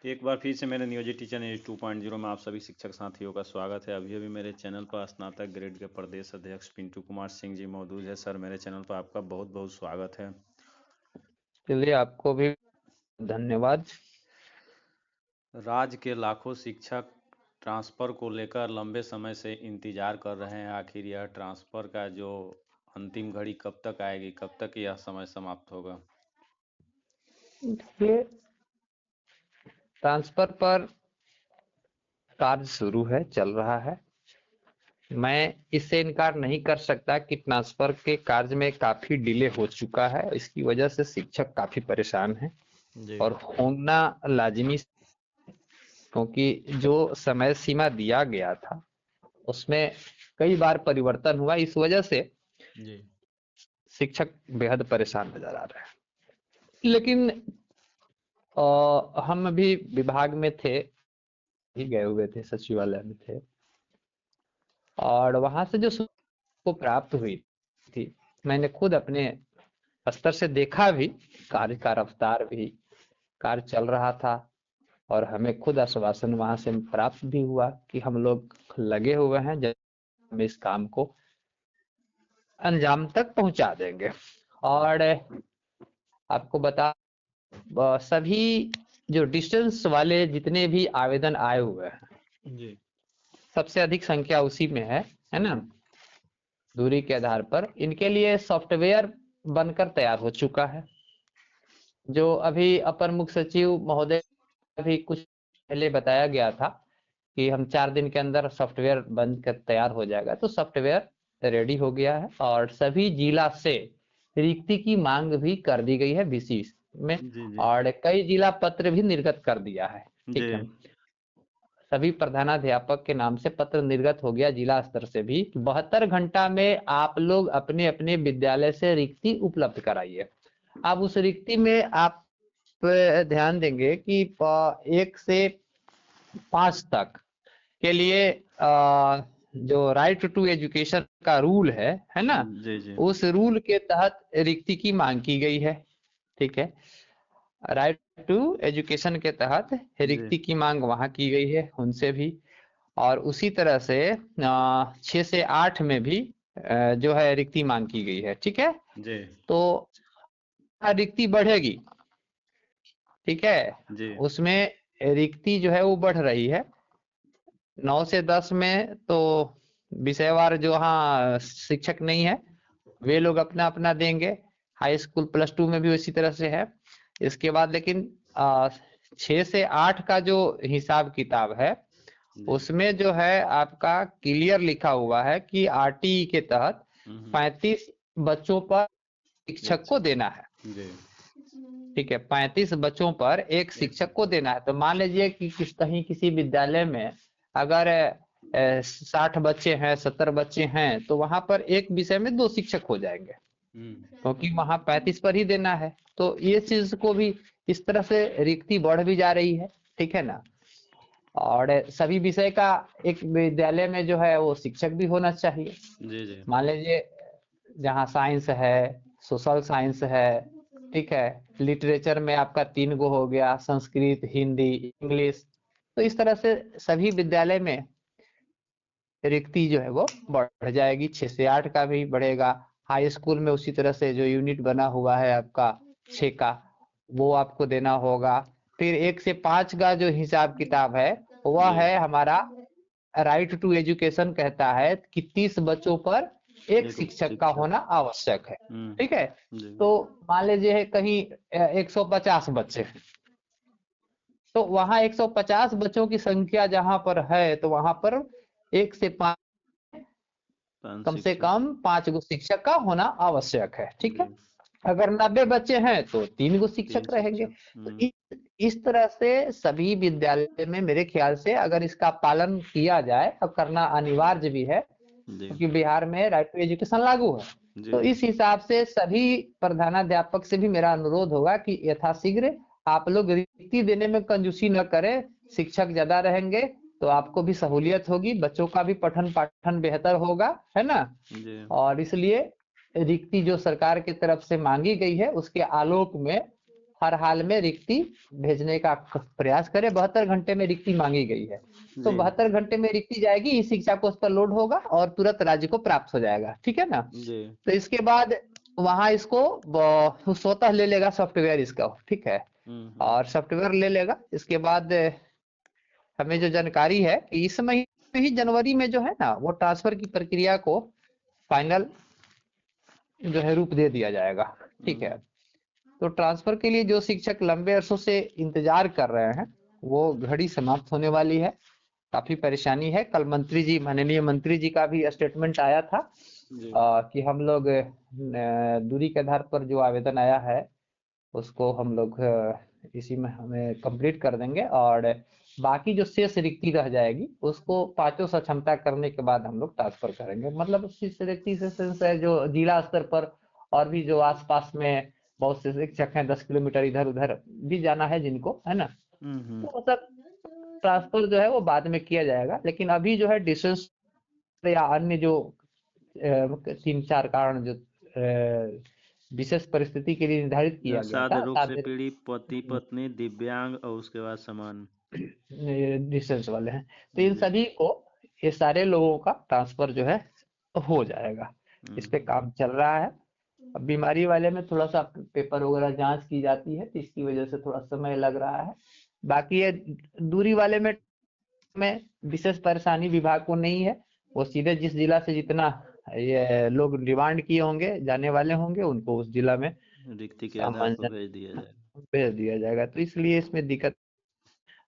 एक बार फिर से मेरे नियोजित टीचर न्यूज 2.0 में आप सभी शिक्षक साथियों का स्वागत है। अभी अभी मेरे चैनल पर स्नातक ग्रेड के प्रदेश अध्यक्ष पिंटू कुमार सिंह जी मौजूद है। सर, मेरे चैनल पर आपका बहुत बहुत स्वागत है। चलिए, आपको भी धन्यवाद। राज्य के लाखों शिक्षक ट्रांसफ़र को लेकर लंबे समय से इंतजार कर रहे हैं। आखिर यह ट्रांसफ़र का जो अंतिम घड़ी कब तक आएगी, कब तक यह समय समाप्त होगा? ये ट्रांसफर पर कार्य शुरू है, चल रहा है। मैं इससे इनकार नहीं कर सकता कि ट्रांसफर के कार्य में काफी डिले हो चुका है। इसकी वजह से शिक्षक काफी परेशान हैं जी और होना लाजिमी, क्योंकि जो समय सीमा दिया गया था उसमें कई बार परिवर्तन हुआ। इस वजह से जी शिक्षक बेहद परेशान नजर आ रहे हैं। लेकिन हम अभी विभाग में थे, ही गए हुए थे, सचिवालय में थे, और वहां से जो को प्राप्त हुई थी, मैंने खुद अपने स्तर से देखा भी, कार्य का रफ्तार भी, कार्य चल रहा था और हमें खुद आश्वासन वहां से प्राप्त भी हुआ कि हम लोग लगे हुए हैं, जब हम इस काम को अंजाम तक पहुंचा देंगे। और आपको बता, सभी जो डिस्टेंस वाले जितने भी आवेदन आए हुए हैं, जी सबसे अधिक संख्या उसी में है ना, दूरी के आधार पर इनके लिए सॉफ्टवेयर बनकर तैयार हो चुका है। जो अभी अपर मुख्य सचिव महोदय भी कुछ पहले बताया गया था कि हम 4 दिन के अंदर सॉफ्टवेयर बनकर तैयार हो जाएगा, तो सॉफ्टवेयर रेडी हो गया है और सभी जिला से रिक्ति की मांग भी कर दी गई है बीसी में, जी जी और कई जिला पत्र भी निर्गत कर दिया है। जी ठीक है, सभी प्रधानाध्यापक के नाम से पत्र निर्गत हो गया जिला स्तर से भी। 72 घंटा में आप लोग अपने अपने विद्यालय से रिक्ति उपलब्ध कराइए। अब उस रिक्ति में आप ध्यान देंगे कि 1 से 5 तक के लिए जो राइट टू एजुकेशन का रूल है ना, जी जी उस रूल के तहत रिक्ति की मांग की गई है। ठीक है, राइट टू एजुकेशन के तहत जी रिक्ति की मांग वहां की गई है उनसे भी, और उसी तरह से 6 से 8 में भी जो है रिक्ति मांग की गई है। ठीक है, जी तो रिक्ति बढ़ेगी। ठीक है, जी उसमें रिक्ति जो है वो बढ़ रही है। 9 से 10 में तो विषयवार जो हाँ शिक्षक नहीं है, वे लोग अपना अपना देंगे। हाई स्कूल प्लस 2 में भी उसी तरह से है। इसके बाद लेकिन 6 से 8 का जो हिसाब किताब है, जी उसमें जो है आपका क्लियर लिखा हुआ है कि आरटीई के तहत हम्म, 35 बच्चों पर शिक्षक अच्छा को देना है। जी ठीक है, 35 बच्चों पर एक एक शिक्षक को शिक्षक देना है। तो मान लीजिए कि कहीं किसी विद्यालय में अगर 60 बच्चे हैं, 70 बच्चे हैं, तो वहां पर एक विषय में 2 शिक्षक हो जाएंगे, क्योंकि वहां 35 पर ही देना है। तो ये चीज को भी इस तरह से रिक्ति बढ़ भी जा रही है। ठीक है ना, और सभी विषय का एक विद्यालय में जो है वो शिक्षक भी होना चाहिए। जी जी मान लीजिए जहाँ साइंस है, सोशल साइंस है, ठीक है, लिटरेचर में आपका 3 गो हो गया, संस्कृत, हिंदी, इंग्लिश। तो इस तरह से सभी विद्यालय में रिक्ति जो है वो बढ़ जाएगी। 6 से 8 का भी बढ़ेगा। हाई स्कूल में उसी तरह से जो यूनिट बना हुआ है आपका 6 का, वो आपको देना होगा। फिर 1 से 5 का जो हिसाब किताब है वह जी है हमारा राइट टू एजुकेशन, कहता है कि 30 बच्चों पर एक एक शिक्षक का शिक्षक होना आवश्यक है। ठीक है, जी तो मान लीजिए कहीं 150 बच्चे हैं, तो वहां 150 बच्चों की संख्या जहां पर है, तो वहां पर 1 से 5 पांच कम से शिक्षक कम 5 गो शिक्षक का होना आवश्यक है। ठीक जी है, अगर 90 बच्चे हैं तो 3 गो 3 शिक्षक रहेंगे। शिक्षक तो इस तरह से सभी विद्यालय में मेरे ख्याल से अगर इसका पालन किया जाए, और करना अनिवार्य भी है, जी क्योंकि बिहार में राइट टू एजुकेशन लागू है, जी तो इस हिसाब से सभी प्रधानाध्यापक से भी मेरा अनुरोध होगा कि यथाशीघ्र आप लोग रिक्ति देने में कंजूसी न करें। शिक्षक ज्यादा रहेंगे तो आपको भी सहूलियत होगी, बच्चों का भी पठन पाठन बेहतर होगा, है ना। जी और इसलिए रिक्ति जो सरकार की तरफ से मांगी गई है उसके आलोक में हर हाल में रिक्ति भेजने का प्रयास करे। 72 घंटे में रिक्ति मांगी गई है, तो जी 72 घंटे में रिक्ति जाएगी, इस शिक्षा कोष पर लोड होगा और तुरंत राज्य को प्राप्त हो जाएगा, ठीक है ना। जी तो इसके बाद वहां इसको स्वतः ले लेगा सॉफ्टवेयर इसका, ठीक है। और सॉफ्टवेयर ले लेगा, इसके बाद हमें जो जानकारी है कि इस महीने ही जनवरी में जो है ना, वो ट्रांसफर की प्रक्रिया को फाइनल जो है रूप दे दिया जाएगा, ठीक है। तो ट्रांसफर के लिए जो शिक्षक लंबे अरसों से इंतजार कर रहे हैं, वो घड़ी समाप्त होने वाली है। काफी परेशानी है। कल मंत्री जी, माननीय मंत्री जी का भी स्टेटमेंट आया था जी कि हम लोग दूरी के आधार पर जो आवेदन आया है उसको हम लोग इसी में हमें कंप्लीट कर देंगे, और बाकी जो शेष रिक्ति रह जाएगी उसको पांचों सक्षमता करने के बाद हम लोग ट्रांसफर करेंगे। मतलब शेष रिक्ति से सेंस है जो जिला स्तर पर और भी जो आसपास में बहुत से शिक्षक हैं, 10 किलोमीटर इधर उधर भी जाना है जिनको, है ना, तो वो सब ट्रांसफर जो है वो बाद में किया जाएगा। लेकिन अभी जो है डिस्टेंस या अन्य जो 3-4 कारण जो विशेष परिस्थिति के लिए निर्धारित किया गया सादे था, रोग से पीड़ित पति पत्नी दिव्यांग और उसके बाद समान डिस्टेंस वाले हैं, तो इन सभी को, ये सारे लोगों का ट्रांसफर जो है हो जाएगा। इस पे काम चल रहा है। अब बीमारी वाले में थोड़ा सा पेपर वगैरह जांच की जाती है, तो इसकी वजह से थोड़ा समय लग रहा है। बाकी ये दूरी वाले में विशेष परेशानी विभाग को नहीं है। वो सीधे जिस जिला से जितना ये लोग डिमांड किए होंगे, जाने वाले होंगे, उनको उस जिला में रिक्ति के आधार पर भेज दिया जाएगा। तो इसलिए इसमें दिक्कत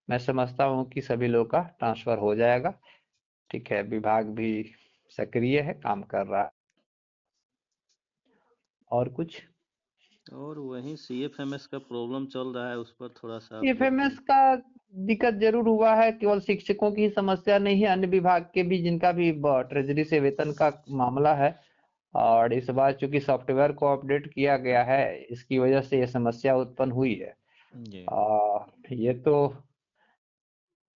मैं समझता हूँ कि सभी लोग का ट्रांसफर हो जाएगा, ठीक है। विभाग भी सक्रिय है, काम कर रहा है। और कुछ और वही CFMS का प्रॉब्लम चल रहा है, उस पर थोड़ा सा एफएमएस का दिक्कत जरूर हुआ है। केवल शिक्षकों की समस्या नहीं है, अन्य विभाग के भी जिनका भी ट्रेजरी से वेतन का मामला है। और इस बार चूंकि सॉफ्टवेयर को अपडेट किया गया है, इसकी वजह से ये समस्या उत्पन्न हुई है। ये तो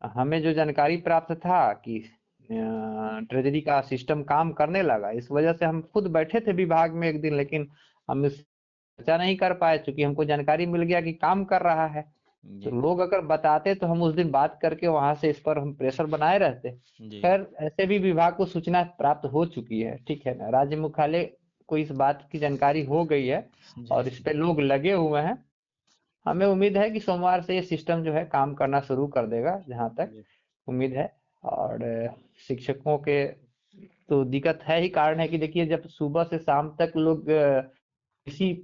हमें जो जानकारी प्राप्त था कि ट्रेजरी का सिस्टम काम करने लगा, इस वजह से हम खुद बैठे थे विभाग में एक दिन, लेकिन हम इस चर्चा नहीं कर पाए क्योंकि हमको जानकारी मिल गया कि काम कर रहा है। तो लोग अगर बताते तो हम उस दिन बात करके वहां से इस पर हम प्रेशर बनाए रहते। खैर, ऐसे भी विभाग को सूचना प्राप्त हो चुकी है, ठीक है ना। राज्य मुख्यालय को इस बात की जानकारी हो गई है और इस पे लोग लगे हुए हैं। हमें उम्मीद है कि सोमवार से ये सिस्टम जो है काम करना शुरू कर देगा, जहां तक उम्मीद है। और शिक्षकों के तो दिक्कत है ही, कारण है कि देखिए जब सुबह से शाम तक लोग इसी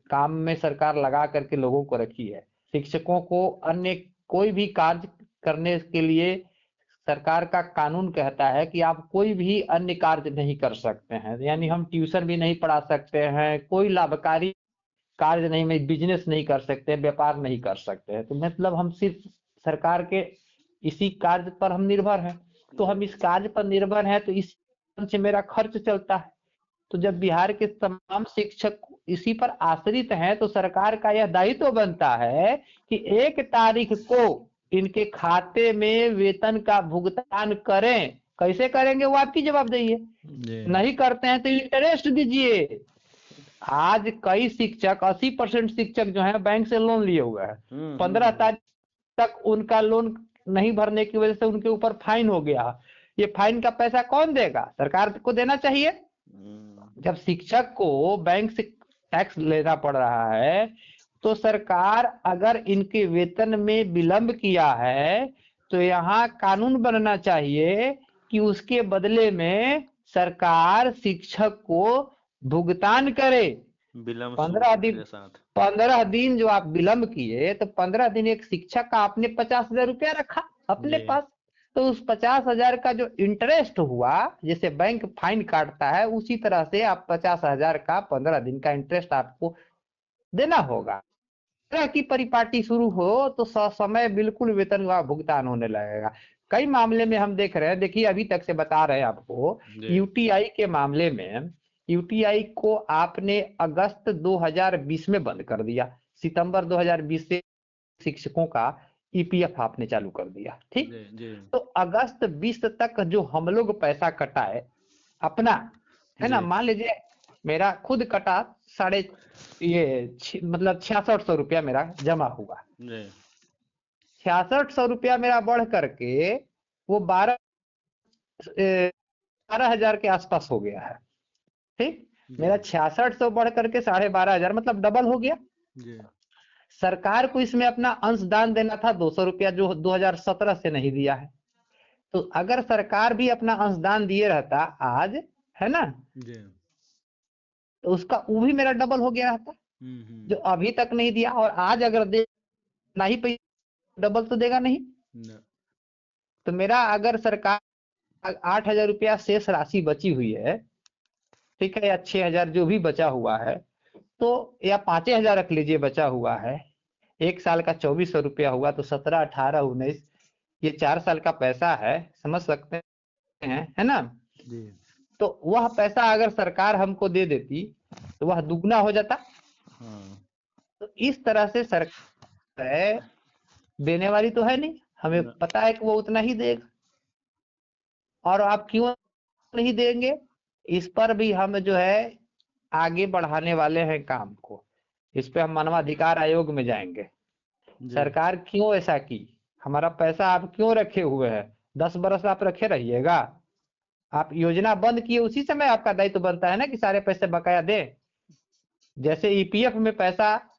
काम में सरकार लगा करके लोगों को रखी है। शिक्षकों को अन्य कोई भी कार्य करने के लिए सरकार का कानून कहता है कि आप कोई भी अन्य कार्य नहीं कर सकते हैं। यानी हम ट्यूशन भी नहीं पढ़ा सकते हैं, कोई लाभकारी कार्य नहीं, में बिजनेस नहीं कर सकते, व्यापार नहीं कर सकते हैं। तो मतलब हम सिर्फ सरकार के इसी कार्य पर हम निर्भर हैं। तो हम इस कार्य पर निर्भर हैं, तो इस से मेरा खर्च चलता है। तो जब बिहार के तमाम शिक्षक इसी पर आश्रित हैं, तो सरकार का यह दायित्व बनता है कि 1 तारीख को इनके खाते में वेतन का भुगतान करें। कैसे करेंगे वो आपकी जवाबदेही है। नहीं करते हैं तो इंटरेस्ट दीजिए। आज कई शिक्षक 80% शिक्षक जो है बैंक से लोन लिए हुए हैं। 15 तारीख तक उनका लोन नहीं भरने की वजह से उनके ऊपर फाइन हो गया। ये फाइन का पैसा कौन देगा? सरकार को देना चाहिए। जब शिक्षक को बैंक से टैक्स लेना पड़ रहा है, तो सरकार अगर इनके वेतन में विलंब किया है, तो यहाँ कानून बनना चाहिए कि उसके बदले में सरकार शिक्षक को भुगतान करे। 15 दिन जो आप विलंब किए, तो 15 दिन एक शिक्षक का आपने 50,000 रुपया रखा अपने पास, तो उस 50,000 का जो इंटरेस्ट हुआ, जैसे बैंक फाइन काटता है, उसी तरह से आप 50,000 का 15 दिन का इंटरेस्ट आपको देना होगा। तरह की परिपाटी शुरू हो तो समय बिल्कुल वेतन का भुगतान होने लगेगा। कई मामले में हम देख रहे हैं, देखिए अभी तक से बता रहे हैं आपको, यूटीआई के मामले में यूटीआई को आपने अगस्त 2020 में बंद कर दिया। सितंबर 2020 से शिक्षकों का ईपीएफ आपने चालू कर दिया, ठीक। तो अगस्त 20 तक जो हम लोग पैसा कटाए अपना, है ना, मान लीजिए मेरा खुद कटा साढ़े ये मतलब 6600 रुपया मेरा जमा हुआ। जी 6600 रुपया मेरा बढ़ करके वो 12,000 के आसपास हो गया है। ठीक, मेरा जी 6600 बढ़ करके 12,500 मतलब डबल हो गया। जी सरकार को इसमें अपना अंशदान देना था 200 रुपया, जो 2017 से नहीं दिया है। तो अगर सरकार भी अपना अंशदान दिए रहता आज, है ना, जी तो उसका वो भी मेरा डबल हो गया रहता, जो अभी तक नहीं दिया। और आज अगर दे ना ही पैसा, डबल तो देगा नहीं। न, तो मेरा अगर सरकार 8,000 रुपया शेष राशि बची हुई है, ठीक है, या 6,000 जो भी बचा हुआ है, तो या 5,000 रख लीजिए बचा हुआ है, एक साल का 2,400 रुपया हुआ, तो 17, 18, 19, ये 4 साल का पैसा है, समझ सकते हैं, है ना। जी तो वह पैसा अगर सरकार हमको दे देती तो वह दुगना हो जाता। हाँ तो इस तरह से सरकार है, देने वाली तो है नहीं, हमें न, पता है कि वो उतना ही देगा। और आप क्यों नहीं देंगे, इस पर भी हम जो है आगे बढ़ाने वाले हैं काम को। इस पे हम मानवाधिकार आयोग में जाएंगे। जी सरकार क्यों ऐसा की, हमारा पैसा आप क्यों रखे हुए हैं, 10 बरस आप रखे रहिएगा। आप योजना बंद किए, उसी समय आपका दायित्व बनता है ना कि सारे पैसे बकाया दे। जैसे ईपीएफ में पैसा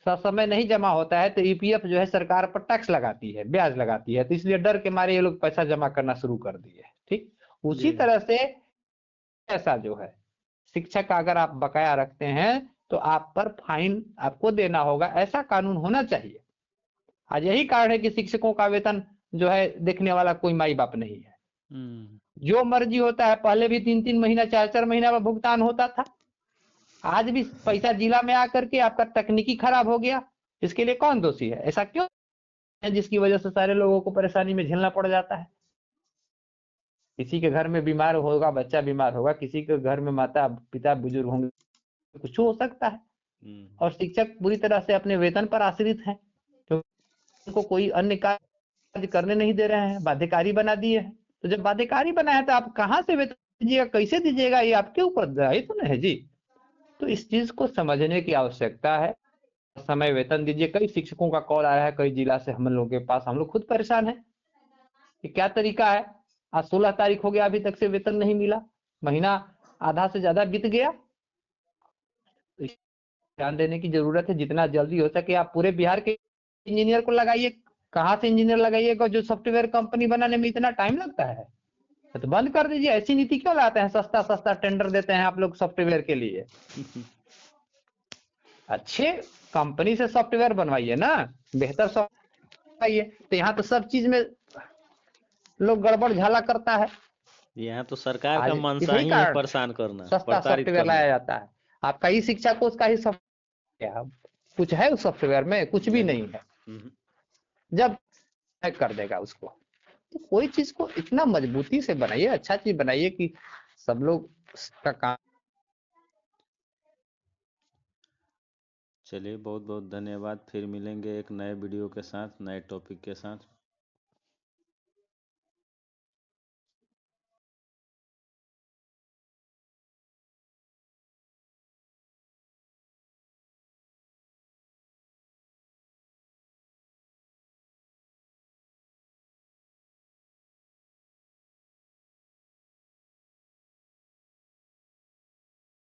समय नहीं जमा होता है, तो ईपीएफ जो है सरकार पर टैक्स लगाती है, ब्याज लगाती है, तो इसलिए डर के मारे ये लोग पैसा जमा करना शुरू कर दिए। ठीक, जी उसी तरह से पैसा जो है शिक्षक का अगर आप बकाया रखते हैं तो आप पर फाइन आपको देना होगा, ऐसा कानून होना चाहिए। आज यही कारण है कि शिक्षकों का वेतन जो है देखने वाला कोई माई बाप नहीं है। हम्म जो मर्जी होता है, पहले भी 3-3 महीना 4-4 महीना में भुगतान होता था। आज भी पैसा जिला में आकर के आपका तकनीकी खराब हो गया, इसके लिए कौन दोषी है, ऐसा क्यों है जिसकी वजह से सारे लोगों को परेशानी में झेलना पड़ जाता है। किसी के घर में बीमार होगा, बच्चा बीमार होगा, किसी के घर में माता पिता बुजुर्ग होंगे, कुछ हो सकता है। हम्म और शिक्षक पूरी तरह से अपने वेतन पर आश्रित हैं, क्योंकि उनको कोई अन्य कार्य करने नहीं दे रहे हैं, बाध्यकारी बना दिए हैं। तो जब बाध्यकारी बना है तो आप कहाँ से वेतन दीजिएगा, कैसे दीजिएगा, ये आपके ऊपर दायित्व तो नहीं है जी। तो इस चीज को समझने की आवश्यकता है। समय वेतन दीजिए। कई शिक्षकों का कॉल आ रहा है, कई जिला से हम लोग के पास, हम लोग खुद परेशान हैं कि क्या तरीका है। आज 16 तारीख हो गया, अभी तक से वेतन नहीं मिला, महीना आधा से ज्यादा बीत गया। तो ध्यान देने की जरूरत है, जितना जल्दी हो सके आप पूरे बिहार के इंजीनियर को लगाइए। कहाँ से इंजीनियर लगाइएगा, जो सॉफ्टवेयर कंपनी बनाने में इतना टाइम लगता है, तो बंद कर दीजिए। ऐसी नीति क्यों लाते हैं, सस्ता सस्ता टेंडर देते हैं आप लोग सॉफ्टवेयर के लिए। अच्छे कंपनी से सॉफ्टवेयर बनवाइए ना, बेहतर सॉफ्टवेयर बनवाइए। तो यहाँ तो सब चीज में लोग गड़बड़ झाला करता है। यहाँ तो सरकार का आज मंशा यही ही है कारण है परेशान करना, सस्ता प्रताड़ित सॉफ्टवेयर करना। लाया जाता है। आपका ई शिक्षा कोष का ही सॉफ्टवेयर कुछ है उस सॉफ्टवेयर में, कुछ भी नहीं नहीं है। हम्म, जब हैक कर देगा उसको। तो कोई चीज को इतना मजबूती से बनाइए, अच्छा चीज बनाइए कि सब लोग का काम। चलिए बहुत बहुत धन्यवाद, फिर मिलेंगे एक नए वीडियो के साथ, नए टॉपिक के साथ।